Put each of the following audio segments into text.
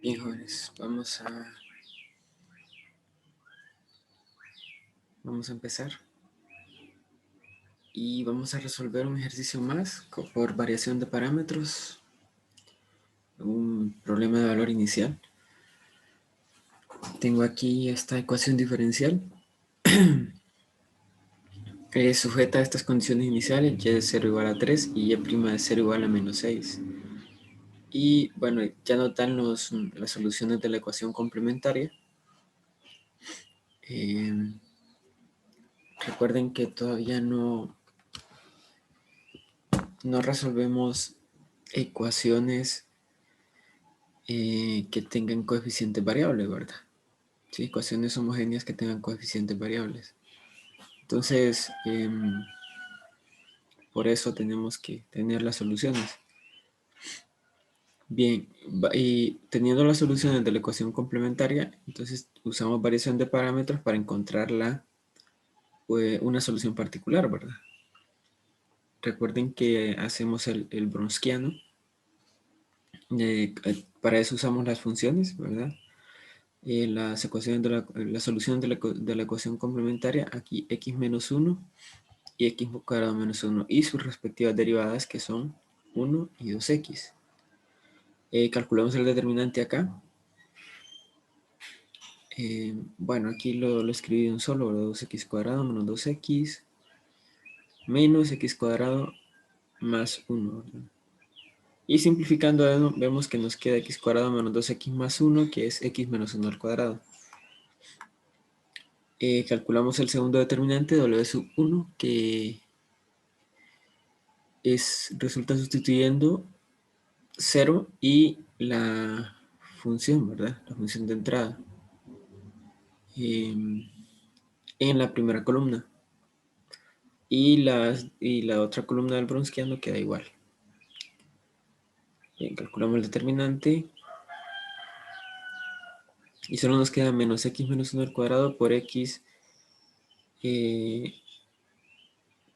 Bien, jóvenes, vamos a empezar y vamos a resolver un ejercicio más por variación de parámetros, un problema de valor inicial. Tengo aquí esta ecuación diferencial que es sujeta a estas condiciones iniciales: y de 0 igual a 3 y y' de 0 igual a menos 6. Y bueno, ya nos dan las soluciones de la ecuación complementaria. Recuerden que todavía no resolvemos ecuaciones que tengan coeficientes variables, ¿verdad? Sí, ecuaciones homogéneas que tengan coeficientes variables. Entonces, por eso tenemos que tener las soluciones. Bien, y teniendo las soluciones de la ecuación complementaria, entonces usamos variación de parámetros para encontrar una solución particular, ¿verdad? Recuerden que hacemos el browniano. Para eso usamos las funciones, ¿verdad? Las ecuaciones la solución de la ecuación complementaria, aquí x menos 1 y x cuadrado menos 1 y sus respectivas derivadas, que son 1 y 2x. Calculamos el determinante acá. Bueno, aquí lo escribí de un solo, 2x cuadrado menos 2x menos x cuadrado más 1, ¿verdad? Y simplificando vemos que nos queda x cuadrado menos 2x más 1, que es x menos 1 al cuadrado. Calculamos el segundo determinante, w sub 1, que resulta sustituyendo 0 y la función, ¿verdad? La función de entrada en la primera columna. Y la otra columna del browniano queda igual. Bien, calculamos el determinante. Y solo nos queda menos x menos 1 al cuadrado por x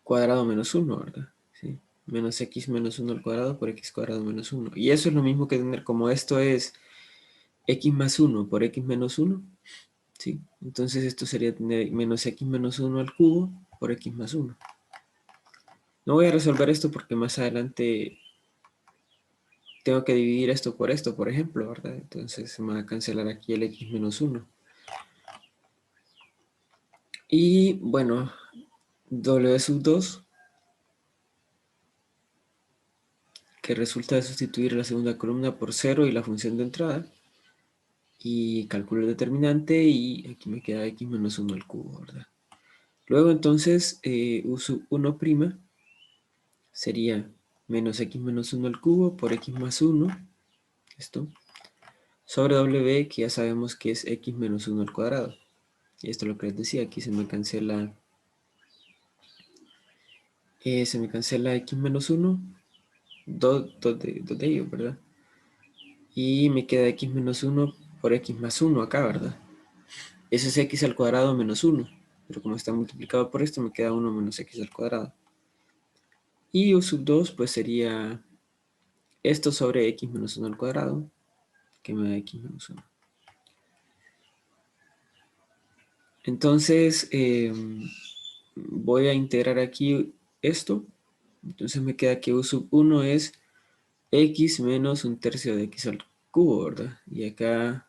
cuadrado menos 1, ¿verdad? ¿Sí? Menos x menos 1 al cuadrado por x cuadrado menos 1. Y eso es lo mismo que tener, como esto es x más 1 por x menos 1, ¿sí? Entonces esto sería tener menos x menos 1 al cubo por x más 1. No voy a resolver esto porque más adelante tengo que dividir esto, por ejemplo, ¿verdad? Entonces se me va a cancelar aquí el x menos 1. Y bueno, w sub 2, que resulta de sustituir la segunda columna por 0 y la función de entrada. Y calculo el determinante y aquí me queda x menos 1 al cubo, ¿verdad? Luego entonces uso 1' sería menos x menos 1 al cubo por x más 1, esto, sobre w, que ya sabemos que es x menos 1 al cuadrado. Y esto es lo que les decía, aquí se me cancela x menos 1, dos de ellos, ¿verdad? Y me queda x menos 1 por x más 1 acá, ¿verdad? Eso es x al cuadrado menos 1, pero como está multiplicado por esto me queda 1 menos x al cuadrado. Y u sub 2 pues sería esto sobre x menos 1 al cuadrado, que me da x menos 1. Entonces voy a integrar aquí esto. Entonces me queda que u sub 1 es x menos 1/3 de x al cubo, ¿verdad? Y acá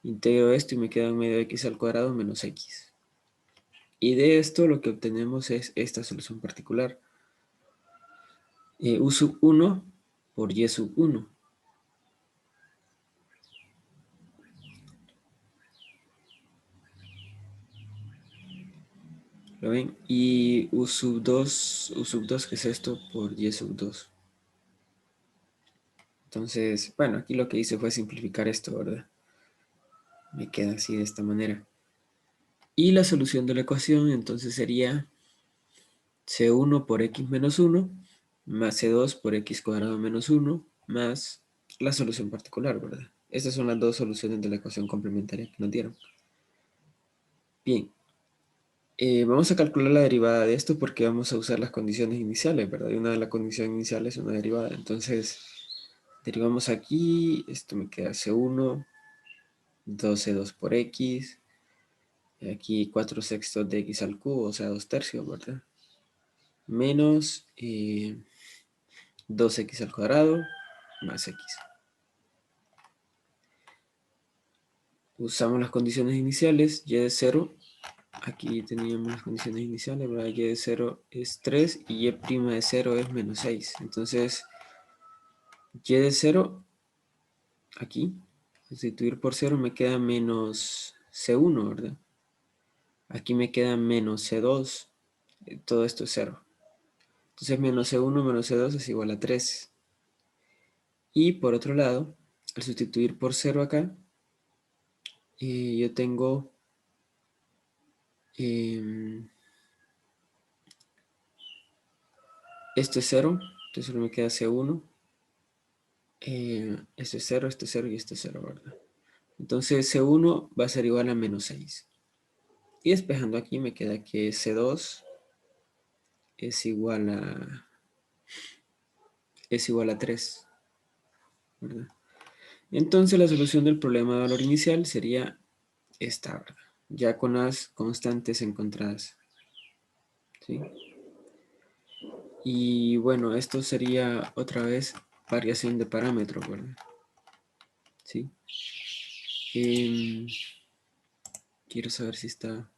integro esto y me queda medio de x al cuadrado menos x. Y de esto lo que obtenemos es esta solución particular. U sub 1 por y sub 1. ¿Lo ven? Y u sub 2, ¿qué es esto? Por y sub 2. Entonces, bueno, aquí lo que hice fue simplificar esto, ¿verdad? Me queda así de esta manera. Y la solución de la ecuación entonces sería C1 por x menos 1 más C2 por x cuadrado menos 1 más la solución particular, ¿verdad? Estas son las dos soluciones de la ecuación complementaria que nos dieron. Bien, vamos a calcular la derivada de esto porque vamos a usar las condiciones iniciales, ¿verdad? Y una de las condiciones iniciales es una derivada. Entonces, derivamos aquí, esto me queda C1 12 por x. Y aquí 4 sextos de x al cubo, o sea, 2 tercios, ¿verdad? Menos 2x al cuadrado más x. Usamos las condiciones iniciales, y de 0. Aquí teníamos las condiciones iniciales, ¿verdad? Y de 0 es 3 y y' de 0 es menos 6. Entonces, y de 0, aquí, sustituir por 0 me queda menos C1, ¿verdad? Aquí me queda menos C2. Todo esto es 0. Entonces, menos C1 menos C2 es igual a 3. Y por otro lado, al sustituir por 0 acá, yo tengo esto es 0, entonces solo me queda C1. Esto es 0, esto es 0 y esto es 0, ¿verdad? Entonces C1 va a ser igual a menos 6. Y despejando aquí me queda que C2 es igual a 3, ¿verdad? Entonces la solución del problema de valor inicial sería esta, ¿verdad? Ya con las constantes encontradas, ¿sí? Y bueno, esto sería otra vez variación de parámetros, ¿verdad? ¿Sí? Quiero saber si está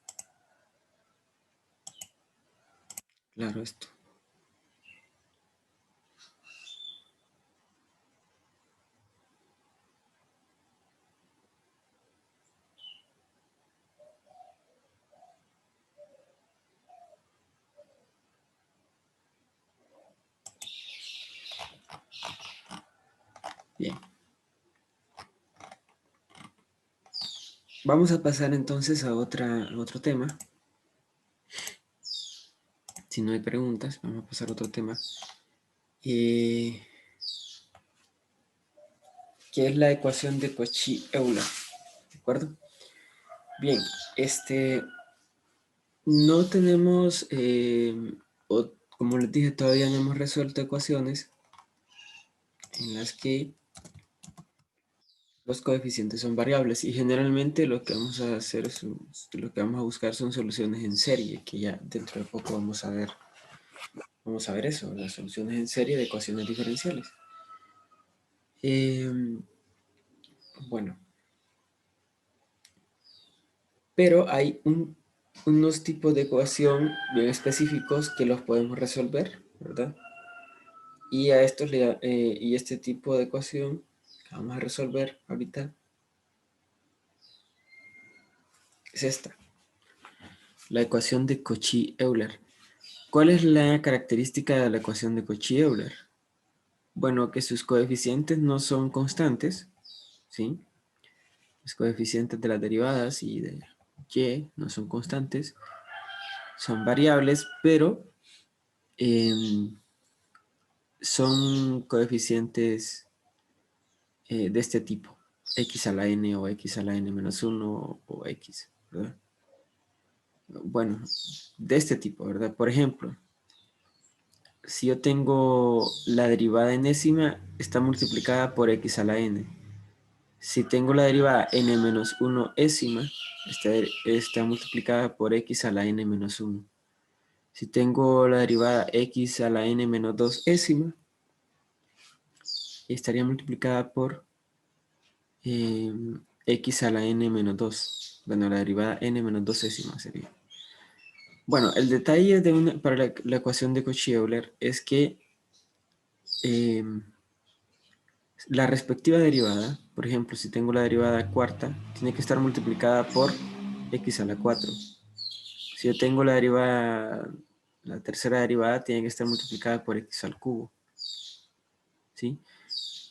claro esto. Bien. Vamos a pasar entonces a otro tema. Si no hay preguntas, vamos a pasar a otro tema. Que es la ecuación de Cauchy-Euler. ¿De acuerdo? Bien, no tenemos, o como les dije, todavía no hemos resuelto ecuaciones en las que los coeficientes son variables, y generalmente lo que vamos a hacer lo que vamos a buscar son soluciones en serie, que ya dentro de poco vamos a ver eso, las soluciones en serie de ecuaciones diferenciales. Bueno, pero hay unos tipos de ecuación bien específicos que los podemos resolver, ¿verdad? Y y este tipo de ecuación que vamos a resolver ahorita es esta, la ecuación de Cauchy-Euler. ¿Cuál es la característica de la ecuación de Cauchy-Euler? Bueno, que sus coeficientes no son constantes, ¿sí? Los coeficientes de las derivadas y de y no son constantes, son variables, pero son coeficientes de este tipo, x a la n o x a la n menos 1 o x, ¿verdad? Bueno, de este tipo, ¿verdad? Por ejemplo, si yo tengo la derivada enésima, está multiplicada por x a la n. Si tengo la derivada n menos 1 ésima, está multiplicada por x a la n menos 1. Si tengo la derivada x a la n menos 2 ésima, estaría multiplicada por x a la n menos 2. Bueno, la derivada n menos 2 ésima sería. Bueno, el detalle para la ecuación de Cauchy-Euler es que la respectiva derivada, por ejemplo, si tengo la derivada cuarta, tiene que estar multiplicada por x a la 4. Si yo tengo la tercera derivada, tiene que estar multiplicada por x al cubo. ¿Sí?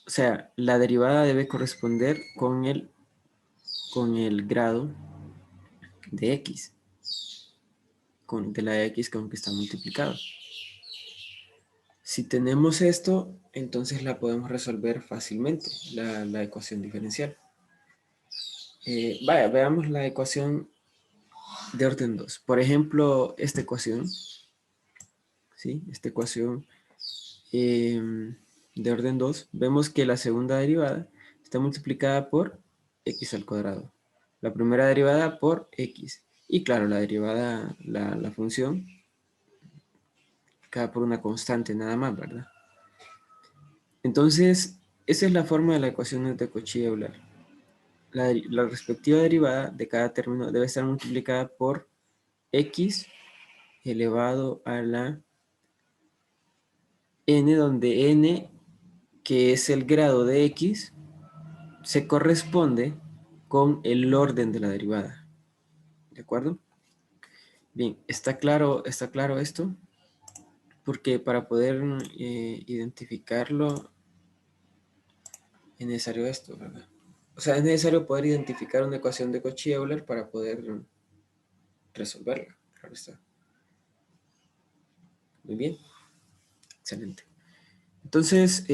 O sea, la derivada debe corresponder con el grado de x, de la x con que está multiplicado. Si tenemos esto, entonces la podemos resolver fácilmente, la ecuación diferencial. Veamos la ecuación de orden 2. Por ejemplo, esta ecuación, ¿sí? Esta ecuación de orden 2, vemos que la segunda derivada está multiplicada por x al cuadrado. La primera derivada por x. Y claro, la derivada, la función, cada por una constante nada más, ¿verdad? Entonces, esa es la forma de la ecuación de Cauchy-Euler. La respectiva derivada de cada término debe estar multiplicada por x elevado a la n, donde n, que es el grado de x, se corresponde con el orden de la derivada. ¿De acuerdo? Bien, ¿está claro esto? Porque para poder identificarlo es necesario esto, ¿verdad? O sea, es necesario poder identificar una ecuación de Cauchy-Euler para poder resolverla. Claro está. Muy bien. Excelente. Entonces,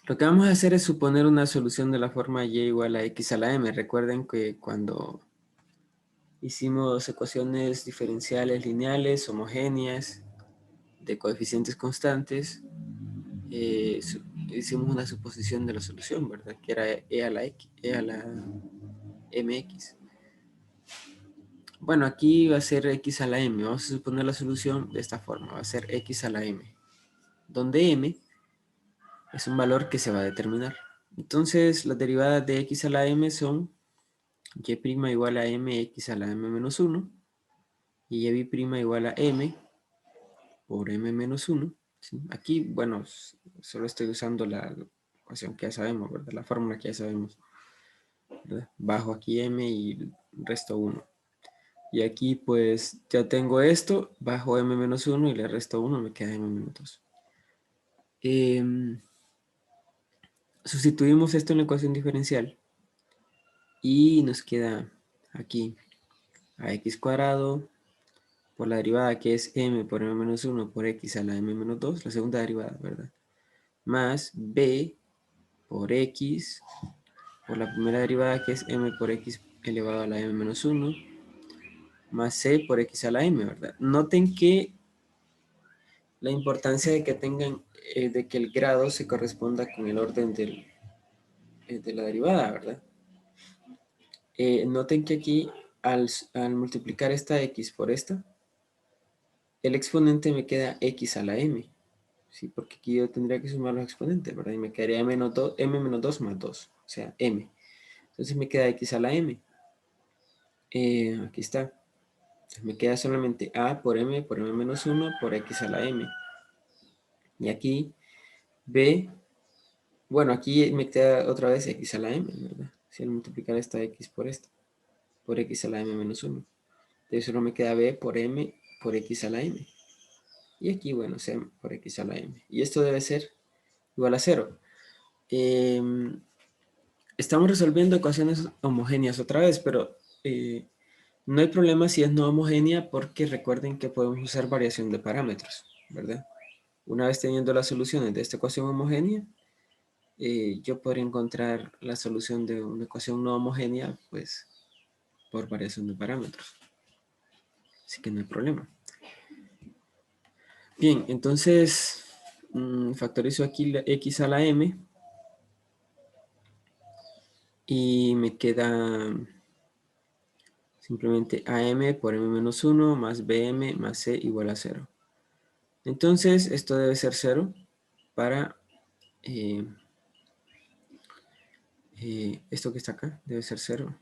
lo que vamos a hacer es suponer una solución de la forma y igual a x a la m. Recuerden que cuando hicimos ecuaciones diferenciales lineales, homogéneas, de coeficientes constantes, hicimos una suposición de la solución, ¿verdad? Que era e a la x, e a la mx. Bueno, aquí va a ser x a la m. Vamos a suponer la solución de esta forma. Va a ser x a la m, donde m es un valor que se va a determinar. Entonces, las derivadas de x a la m son y' igual a mx a la m menos 1 y y' igual a m por m menos 1. ¿Sí? Aquí, bueno, solo estoy usando la ecuación que ya sabemos, ¿verdad? La fórmula que ya sabemos, ¿verdad? Bajo aquí m y resto 1. Y aquí pues ya tengo esto, bajo m menos 1 y le resto 1, me queda m menos 2. Sustituimos esto en la ecuación diferencial y nos queda aquí a x cuadrado por la derivada que es m por m menos 1 por x a la m menos 2, la segunda derivada, ¿verdad? Más b por x por la primera derivada que es m por x elevado a la m menos 1 más c por x a la m, ¿verdad? Noten que la importancia de que tengan, de que el grado se corresponda con el orden de la derivada, ¿verdad? Noten que aquí al multiplicar esta x por esta, el exponente me queda x a la m, ¿sí? Porque aquí yo tendría que sumar los exponentes, ¿verdad? Y me quedaría m menos 2 más 2, o sea, m. Entonces me queda x a la m. Aquí está. Entonces me queda solamente a por m menos 1 por x a la m. Y aquí b, bueno, aquí me queda otra vez x a la m, ¿verdad? Si al multiplicar esta x por x a la m menos 1. Entonces solo me queda b por m por x a la m. Y aquí, bueno, c por x a la m. Y esto debe ser igual a 0. Estamos resolviendo ecuaciones homogéneas otra vez, pero no hay problema si es no homogénea porque recuerden que podemos usar variación de parámetros, ¿verdad? Una vez teniendo las soluciones de esta ecuación homogénea, yo podría encontrar la solución de una ecuación no homogénea, pues, por variación de parámetros. Así que no hay problema. Bien, entonces, factorizo aquí la x a la m y me queda simplemente am por m menos 1 más bm más c igual a 0. Entonces, esto debe ser 0 para esto que está acá, debe ser 0.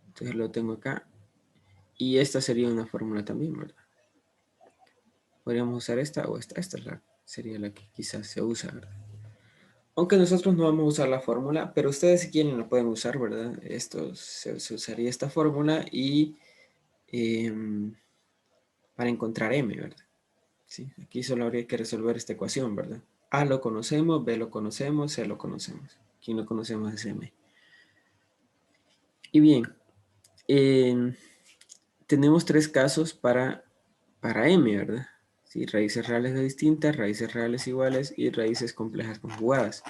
Entonces lo tengo acá. Y esta sería una fórmula también, ¿verdad? Podríamos usar esta o esta. Esta sería la que quizás se usa, ¿verdad? Aunque nosotros no vamos a usar la fórmula, pero ustedes si quieren lo pueden usar, ¿verdad? Esto se usaría esta fórmula y para encontrar m, ¿verdad? ¿Sí? Aquí solo habría que resolver esta ecuación, ¿verdad? A lo conocemos, B lo conocemos, C lo conocemos. ¿Quién lo conocemos es m? Y bien, tenemos tres casos para m, ¿verdad? ¿Sí? Raíces reales distintas, raíces reales iguales y raíces complejas conjugadas,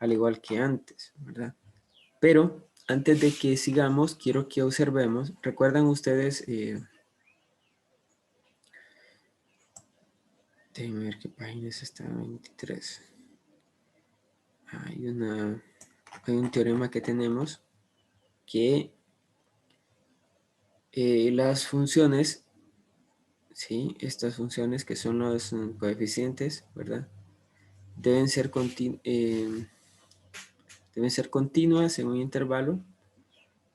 al igual que antes, ¿verdad? Pero antes de que sigamos, quiero que observemos, ¿recuerdan ustedes? Déjenme ver qué página es esta, 23. hay un teorema que tenemos que las funciones, ¿sí? Estas funciones que son los coeficientes, ¿verdad? Deben ser, deben ser continuas en un intervalo,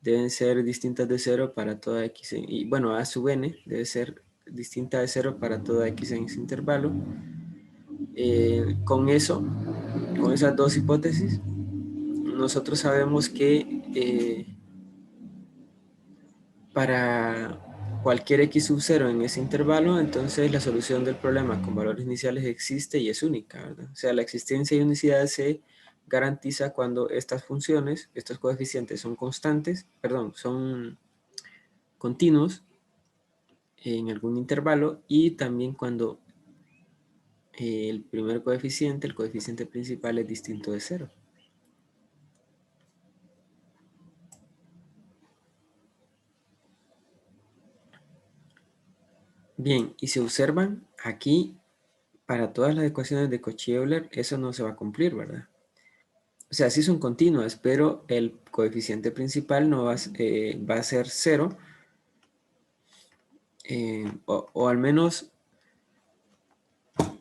deben ser distintas de cero para toda x, y bueno, a sub n debe ser distinta de cero para toda x en ese intervalo. Con eso, con esas dos hipótesis, nosotros sabemos que para cualquier x sub 0 en ese intervalo, entonces la solución del problema con valores iniciales existe y es única, ¿verdad? O sea, la existencia y unicidad se garantiza cuando estas funciones, estos coeficientes son constantes, perdón, son continuos en algún intervalo, y también cuando el primer coeficiente, el coeficiente principal, es distinto de cero. Bien, y se observan aquí, para todas las ecuaciones de Cauchy-Euler, eso no se va a cumplir, ¿verdad? O sea, sí son continuas, pero el coeficiente principal no va, va a ser cero, o al menos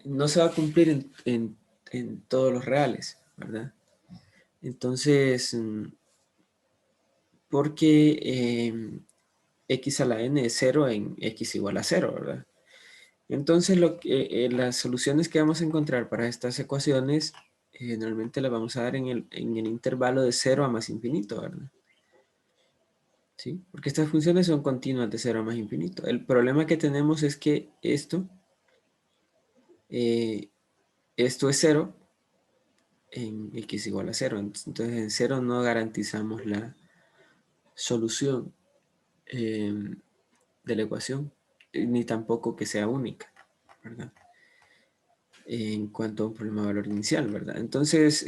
no se va a cumplir en todos los reales, ¿verdad? Entonces, porque x a la n es 0 en x igual a 0, ¿verdad? Entonces, las soluciones que vamos a encontrar para estas ecuaciones, generalmente las vamos a dar en el intervalo de 0 a más infinito, ¿verdad? ¿Sí? Porque estas funciones son continuas de 0 a más infinito. El problema que tenemos es que eh, esto es 0 en x igual a 0. Entonces, en 0 no garantizamos la solución de la ecuación, ni tampoco que sea única, ¿verdad? En cuanto a un problema de valor inicial, ¿verdad? Entonces,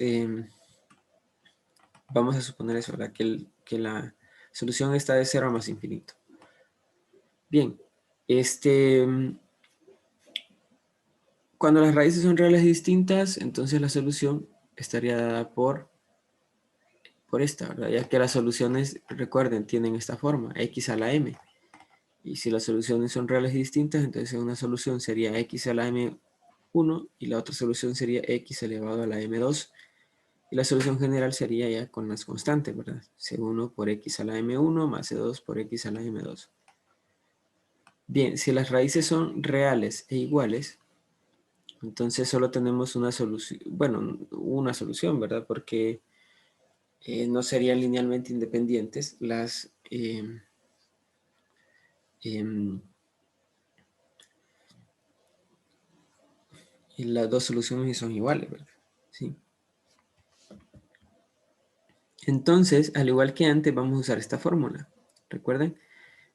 vamos a suponer eso, ¿verdad? Que la solución está de 0 a más infinito. Bien, cuando las raíces son reales distintas, entonces la solución estaría dada por esta, ¿verdad? Ya que las soluciones, recuerden, tienen esta forma, x a la m. Y si las soluciones son reales distintas, entonces una solución sería x a la m1 y la otra solución sería x elevado a la m2. Y la solución general sería ya con las constantes, ¿verdad? C1 por x a la m1 más C2 por x a la m2. Bien, si las raíces son reales e iguales, entonces solo tenemos una solución, bueno, una solución, ¿verdad? Porque no serían linealmente independientes em, y las dos soluciones son iguales, ¿verdad? Sí. Entonces, al igual que antes, vamos a usar esta fórmula. Recuerden,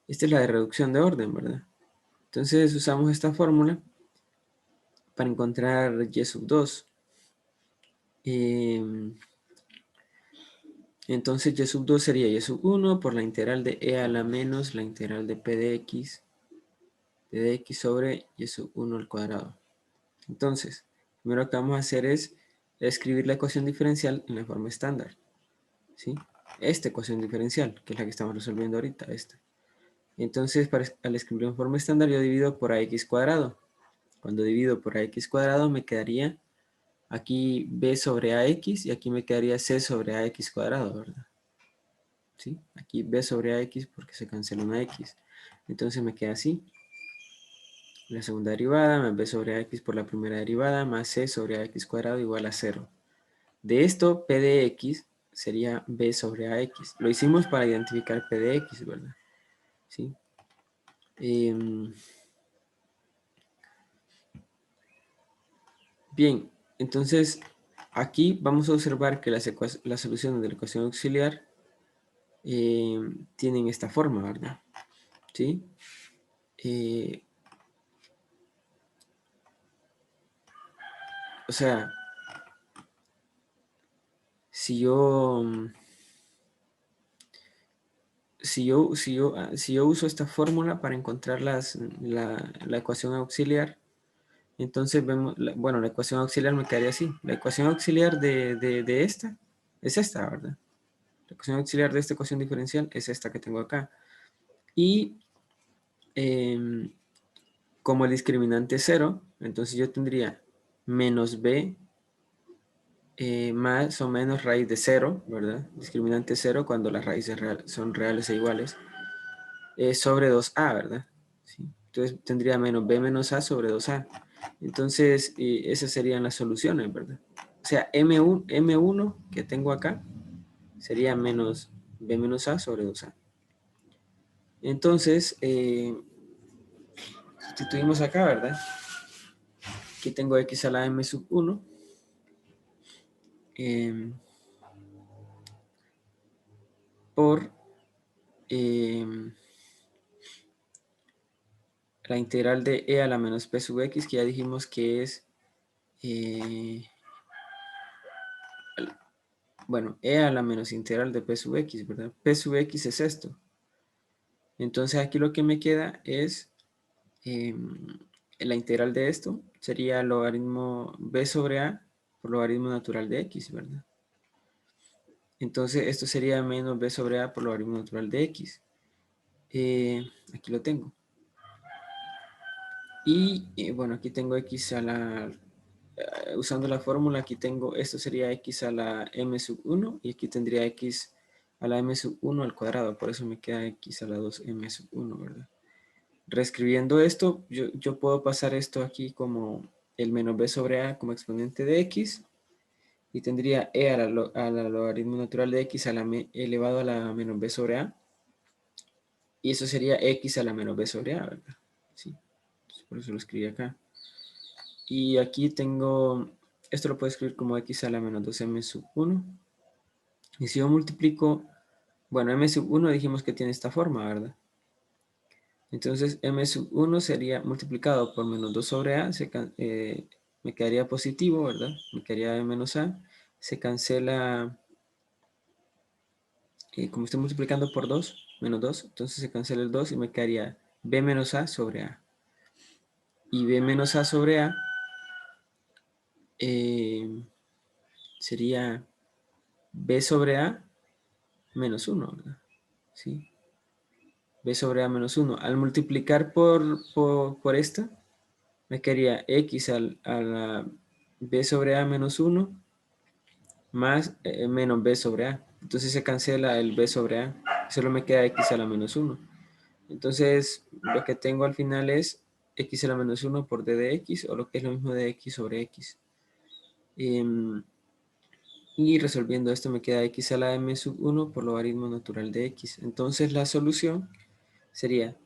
esta es la de reducción de orden, ¿verdad? Entonces usamos esta fórmula para encontrar y sub 2. Entonces y sub 2 sería y sub 1 por la integral de e a la menos la integral de p de x sobre y sub 1 al cuadrado. Entonces, primero que vamos a hacer es escribir la ecuación diferencial en la forma estándar, ¿sí? Esta ecuación diferencial, que es la que estamos resolviendo ahorita, esta. Entonces, al escribir en forma estándar, yo divido por ax cuadrado. Cuando divido por ax cuadrado, me quedaría aquí b sobre ax y aquí me quedaría c sobre ax cuadrado, ¿verdad? ¿Sí? Aquí b sobre ax porque se cancela una x. Entonces me queda así. La segunda derivada más b sobre ax por la primera derivada más c sobre ax cuadrado igual a 0. De esto, p de x sería b sobre ax. Lo hicimos para identificar p de x, ¿verdad? ¿Sí? Bien, entonces aquí vamos a observar que las soluciones de la ecuación auxiliar tienen esta forma, ¿verdad? ¿Sí? O sea, si yo, si yo uso esta fórmula para encontrar la ecuación auxiliar, Entonces vemos, bueno, la ecuación auxiliar me quedaría así. La ecuación auxiliar de esta es esta, ¿verdad? La ecuación auxiliar de esta ecuación diferencial es esta que tengo acá. Y como el discriminante es 0, entonces yo tendría menos b más o menos raíz de 0, ¿verdad? Discriminante 0 cuando las raíces son reales e iguales, sobre 2a, ¿verdad? ¿Sí? Entonces tendría menos b menos a sobre 2a. Entonces esas serían las soluciones, ¿verdad? O sea, M1 que tengo acá sería menos b menos a sobre 2a. Entonces, sustituimos acá, ¿verdad? Aquí tengo x a la m sub 1. Por la integral de e a la menos p sub x, que ya dijimos que es, bueno, e a la menos integral de p sub x, ¿verdad? P sub x es esto. Entonces aquí lo que me queda es la integral de esto, sería logaritmo b sobre a por logaritmo natural de x, ¿verdad? Entonces esto sería menos b sobre a por logaritmo natural de x. Aquí lo tengo. Y bueno, aquí tengo x a la, usando la fórmula, aquí tengo, esto sería x a la m sub 1 y aquí tendría x a la m sub 1 al cuadrado, por eso me queda x a la 2m sub 1, ¿verdad? Reescribiendo esto, yo puedo pasar esto aquí como el menos b sobre a como exponente de x y tendría e a la logaritmo natural de x a la elevado a la menos b sobre a y eso sería x a la menos b sobre a, ¿verdad? Sí, entonces, por eso lo escribí acá. Y aquí tengo, esto lo puedo escribir como x a la menos 2m sub 1. Y si yo multiplico, bueno, m sub 1 dijimos que tiene esta forma, ¿verdad? Entonces m sub 1 sería multiplicado por menos 2 sobre a, me quedaría positivo, ¿verdad? Me quedaría de menos a, se cancela, como estoy multiplicando por 2, menos 2, entonces se cancela el 2 y me quedaría b menos a sobre a. Y b menos a sobre a sería b sobre a menos 1, ¿verdad? ¿Sí? B sobre A menos 1. Al multiplicar por esta, me quedaría X a la B sobre A menos 1 más menos B sobre A. Entonces se cancela el B sobre A. Solo me queda X a la menos 1. Entonces lo que tengo al final es X a la menos 1 por D de X, o lo que es lo mismo de X sobre X. Y resolviendo esto me queda X a la M sub 1 por logaritmo natural de X. Entonces la solución sería,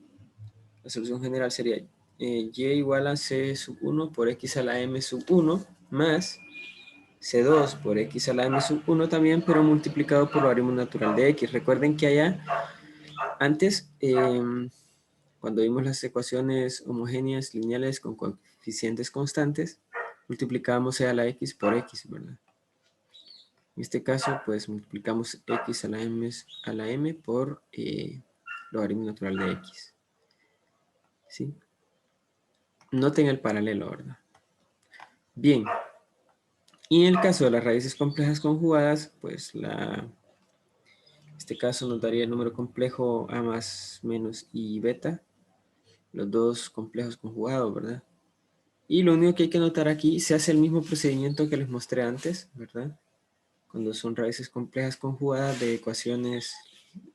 la solución general sería y igual a c sub 1 por x a la m sub 1 más c2 por x a la m sub 1 también, pero multiplicado por logaritmo natural de x. Recuerden que allá, antes, cuando vimos las ecuaciones homogéneas lineales con coeficientes constantes, multiplicábamos c a la x por x, ¿verdad? En este caso, pues multiplicamos x a la m por logaritmo natural de x. ¿Sí? Noten el paralelo, ¿verdad? Bien. Y en el caso de las raíces complejas conjugadas, pues este caso nos daría el número complejo a más menos y beta, los dos complejos conjugados, ¿verdad? Y lo único que hay que notar aquí, se hace el mismo procedimiento que les mostré antes, ¿verdad? Cuando son raíces complejas conjugadas de ecuaciones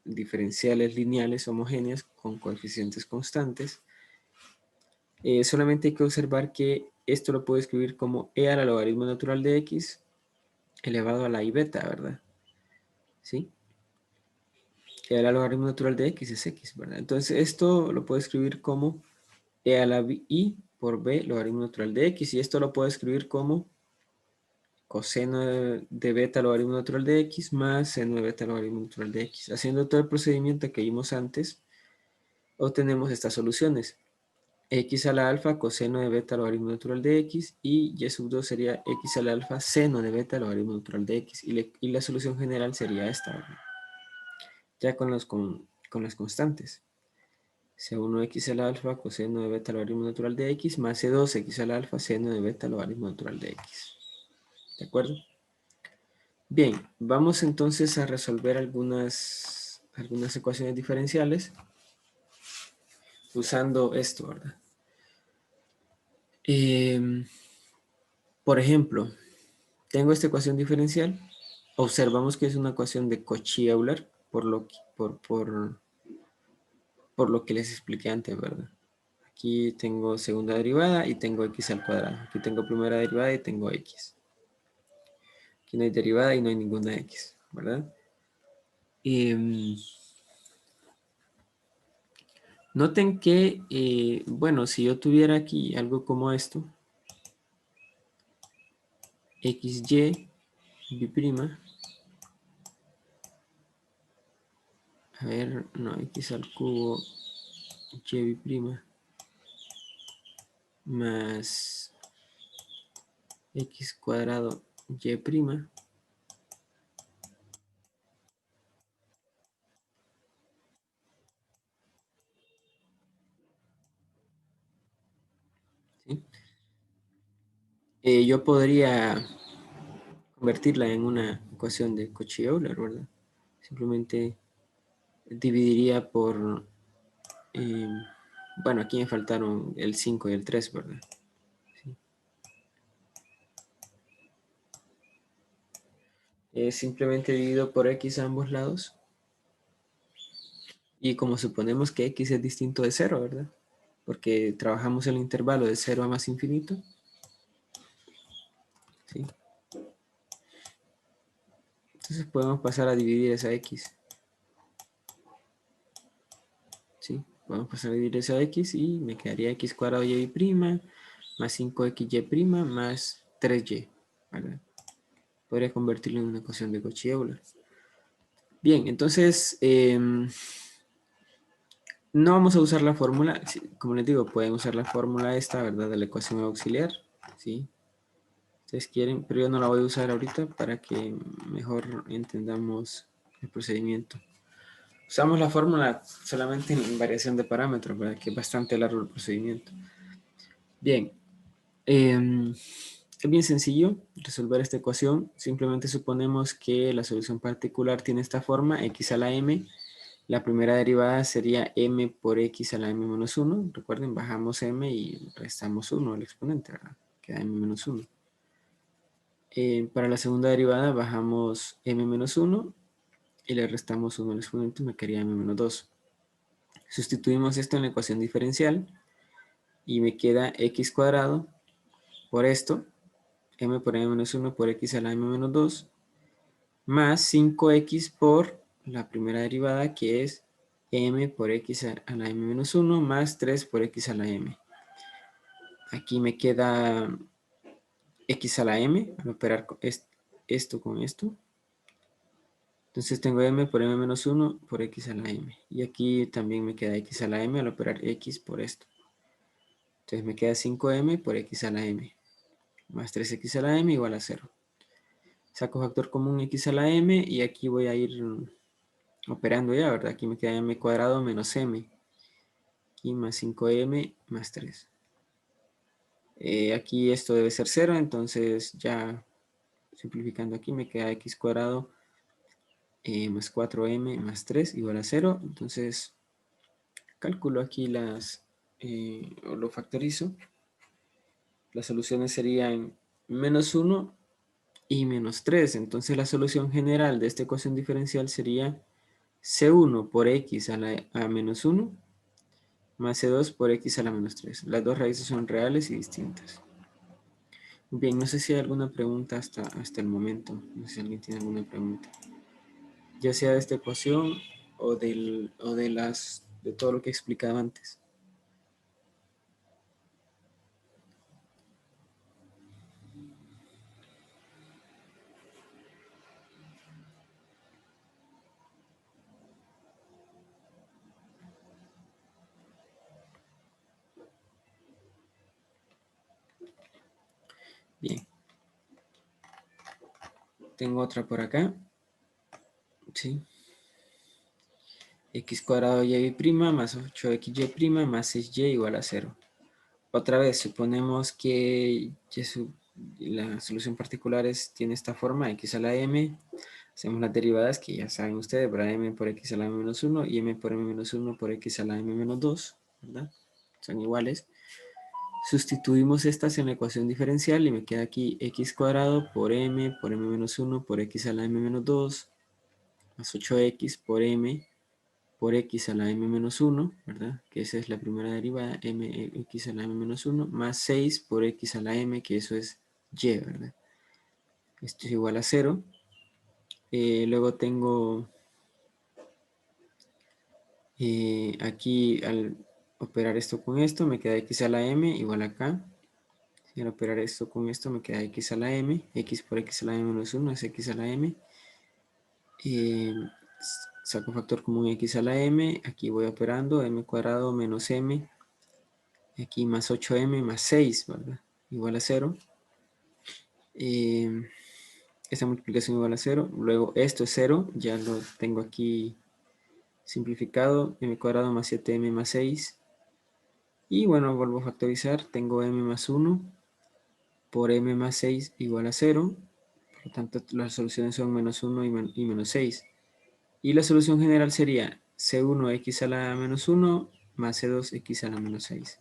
diferenciales lineales homogéneas con coeficientes constantes. Solamente hay que observar que esto lo puedo escribir como e a la logaritmo natural de x elevado a la i beta, ¿verdad? ¿Sí? Que el logaritmo natural de x es x, ¿verdad? Entonces esto lo puedo escribir como e a la i por b logaritmo natural de x, y esto lo puedo escribir como coseno de beta logaritmo natural de x más seno de beta logaritmo natural de x. Haciendo todo el procedimiento que vimos antes, obtenemos estas soluciones. X a la alfa coseno de beta logaritmo natural de x, y y sub 2 sería x a la alfa seno de beta logaritmo natural de x, y la solución general sería esta, ¿verdad? Ya con las constantes. C1x a la alfa coseno de beta logaritmo natural de x más C2x a la alfa seno de beta logaritmo natural de x. ¿De acuerdo? Bien, vamos entonces a resolver algunas ecuaciones diferenciales usando esto, ¿verdad? Por ejemplo, tengo esta ecuación diferencial. Observamos que es una ecuación de Cauchy-Euler por lo que les expliqué antes, ¿verdad? Aquí tengo segunda derivada y tengo x al cuadrado. Aquí tengo primera derivada y tengo x. Aquí no hay derivada y no hay ninguna x, ¿verdad? Noten que, bueno, si yo tuviera aquí algo como esto, xy, b', a ver, no, x al cubo, y b' más x cuadrado, y', ¿sí? Yo podría convertirla en una ecuación de Cauchy-Euler, ¿verdad? Simplemente dividiría por, eh, bueno, aquí me faltaron el 5 y el 3, ¿verdad? Sí. Simplemente divido por x a ambos lados. Y como suponemos que x es distinto de 0, ¿verdad? Porque trabajamos el intervalo de 0 a más infinito. ¿Sí? Entonces podemos pasar a dividir esa x. ¿Sí? Podemos pasar a dividir esa x y me quedaría x cuadrado y' más 5xy' más 3y. ¿Verdad? Podría convertirlo en una ecuación de Cauchy-Euler. Bien, entonces no vamos a usar la fórmula. Como les digo, pueden usar la fórmula esta, ¿verdad? De la ecuación auxiliar. ¿Sí? Ustedes quieren, pero yo no la voy a usar ahorita para que mejor entendamos el procedimiento. Usamos la fórmula solamente en variación de parámetros, ¿verdad? Que es bastante largo el procedimiento. Bien, es bien sencillo resolver esta ecuación. Simplemente suponemos que la solución particular tiene esta forma, x a la m. La primera derivada sería m por x a la m menos 1. Recuerden, bajamos m y restamos 1 al exponente, ¿verdad? Queda m menos 1. Para la segunda derivada bajamos m menos 1 y le restamos 1 al exponente, me quedaría m menos 2. Sustituimos esto en la ecuación diferencial y me queda x cuadrado por esto, m por m menos 1 por x a la m menos 2, más 5x por la primera derivada que es m por x a la m menos 1 más 3 por x a la m. Aquí me queda x a la m, al operar esto con esto. Entonces tengo m por m menos 1 por x a la m. Y aquí también me queda x a la m al operar x por esto. Entonces me queda 5m por x a la m. Más 3x a la m igual a 0. Saco factor común x a la m y aquí voy a ir operando ya, ¿verdad? Aquí me queda m cuadrado menos m. Aquí más 5m más 3. Aquí esto debe ser 0, entonces ya simplificando aquí me queda x cuadrado más 4m más 3 igual a 0. Entonces calculo aquí o lo factorizo. Las soluciones serían menos 1 y menos 3. Entonces la solución general de esta ecuación diferencial sería C1 por x a menos 1 más C2 por x a la menos 3. Las dos raíces son reales y distintas. Bien, no sé si hay alguna pregunta hasta el momento. No sé si alguien tiene alguna pregunta. Ya sea de esta ecuación o de todo lo que he explicado antes. Bien. Tengo otra por acá. Sí. X cuadrado y prima más 8xy más 6y igual a 0. Otra vez, suponemos que la solución particular tiene esta forma, x a la m. Hacemos las derivadas que ya saben ustedes, para m por x a la m menos 1 y m por m menos 1 por x a la m menos 2, ¿verdad? Son iguales. Sustituimos estas en la ecuación diferencial y me queda aquí x cuadrado por m menos 1 por x a la m menos 2 más 8x por m por x a la m menos 1, ¿verdad? Que esa es la primera derivada, x a la m menos 1, más 6 por x a la m, que eso es y, ¿verdad? Esto es igual a 0. Luego tengo aquí, al operar esto con esto, me queda x a la m igual a acá. Si al operar esto con esto, me queda x a la m, x por x a la m menos 1 es x a la m. Saco factor común x a la m, aquí voy operando, m cuadrado menos m, aquí más 8m más 6, ¿verdad? Igual a 0. Esta multiplicación igual a 0. Luego esto es 0, ya lo tengo aquí simplificado, m cuadrado más 7m más 6. Y bueno, vuelvo a factorizar, tengo m más 1 por m más 6 igual a 0. Por lo tanto, las soluciones son menos 1 y menos 6. Y la solución general sería C1x a la menos 1 más C2x a la menos 6.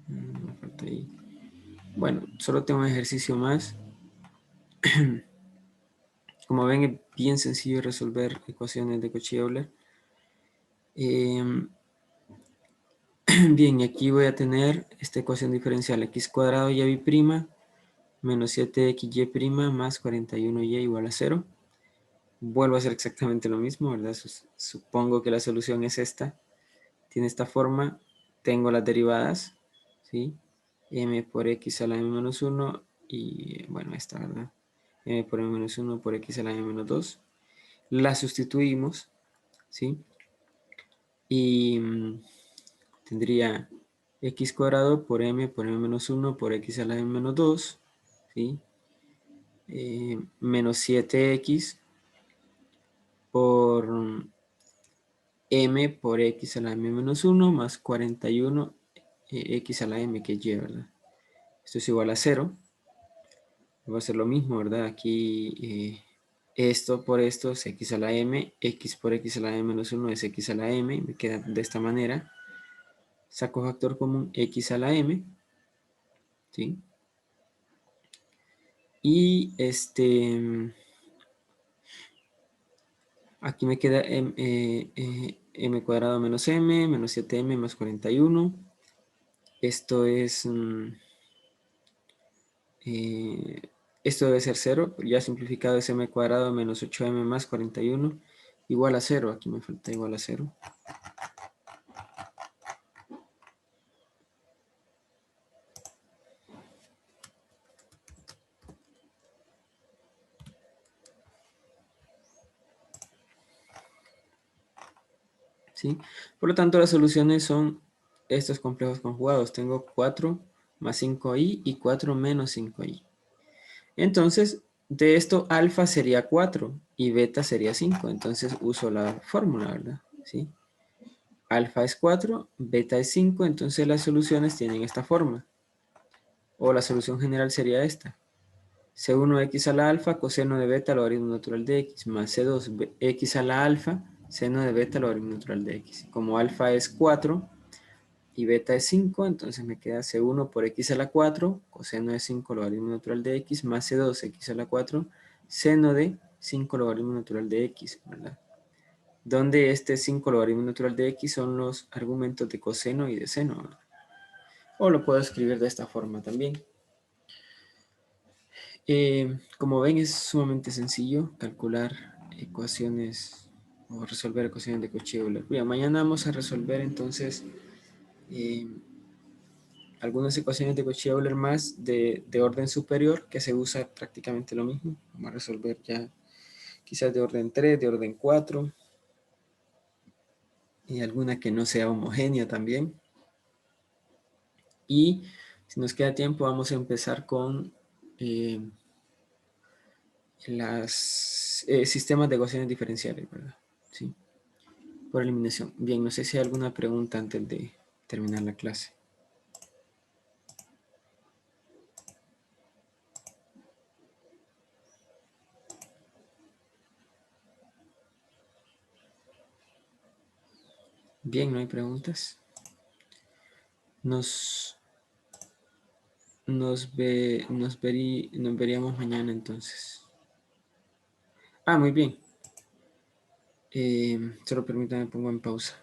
Me falta ahí. Bueno, solo tengo un ejercicio más. Como ven, es bien sencillo resolver ecuaciones de Cauchy-Euler. Bien, y aquí voy a tener esta ecuación diferencial, x cuadrado y prima menos 7xy más 41y igual a 0. Vuelvo a hacer exactamente lo mismo, ¿verdad? Supongo que la solución es esta. Tiene esta forma. Tengo las derivadas, ¿sí? M por x a la m menos 1 y, bueno, esta, ¿verdad? M por m menos 1 por x a la m menos 2. La sustituimos, ¿sí? Y tendría x cuadrado por m menos 1 por x a la m menos 2, ¿sí? Menos 7x por m por x a la m menos 1 más 41 x a la m, que es y, ¿verdad? Esto es igual a 0. Va a ser lo mismo, ¿verdad? Aquí esto por esto es x a la m, x por x a la m menos 1 es x a la m, me queda de esta manera. Saco factor común x a la m, ¿sí? Y aquí me queda m cuadrado menos m, menos 7m más 41. Esto es... esto debe ser 0, ya simplificado es m cuadrado menos 8m más 41 igual a 0. Aquí me falta igual a 0. ¿Sí? Por lo tanto, las soluciones son estos complejos conjugados. Tengo 4 más 5i y 4 menos 5i. Entonces, de esto alfa sería 4 y beta sería 5. Entonces uso la fórmula, ¿verdad? ¿Sí? Alfa es 4, beta es 5, entonces las soluciones tienen esta forma. O la solución general sería esta. C1x a la alfa coseno de beta logaritmo natural de x más C2x a la alfa seno de beta logaritmo natural de x. Como alfa es 4 y beta es 5, entonces me queda C1 por x a la 4 coseno de 5 logaritmo natural de x más C2x a la 4 seno de 5 logaritmo natural de x, ¿verdad? Donde este 5 logaritmo natural de x son los argumentos de coseno y de seno, ¿verdad? O lo puedo escribir de esta forma también. Como ven, es sumamente sencillo calcular ecuaciones o resolver ecuaciones de Cauchy-Euler. Bien, mañana vamos a resolver entonces algunas ecuaciones de Cauchy-Euler más de orden superior, que se usa prácticamente lo mismo. Vamos a resolver ya quizás de orden 3, de orden 4 y alguna que no sea homogénea también. Y si nos queda tiempo, vamos a empezar con las sistemas de ecuaciones diferenciales, ¿verdad? Sí, por eliminación. Bien, no sé si hay alguna pregunta antes de terminar la clase. Bien, no hay preguntas. Nos veríamos mañana entonces. Ah, muy bien. Solo permítame, pongo en pausa.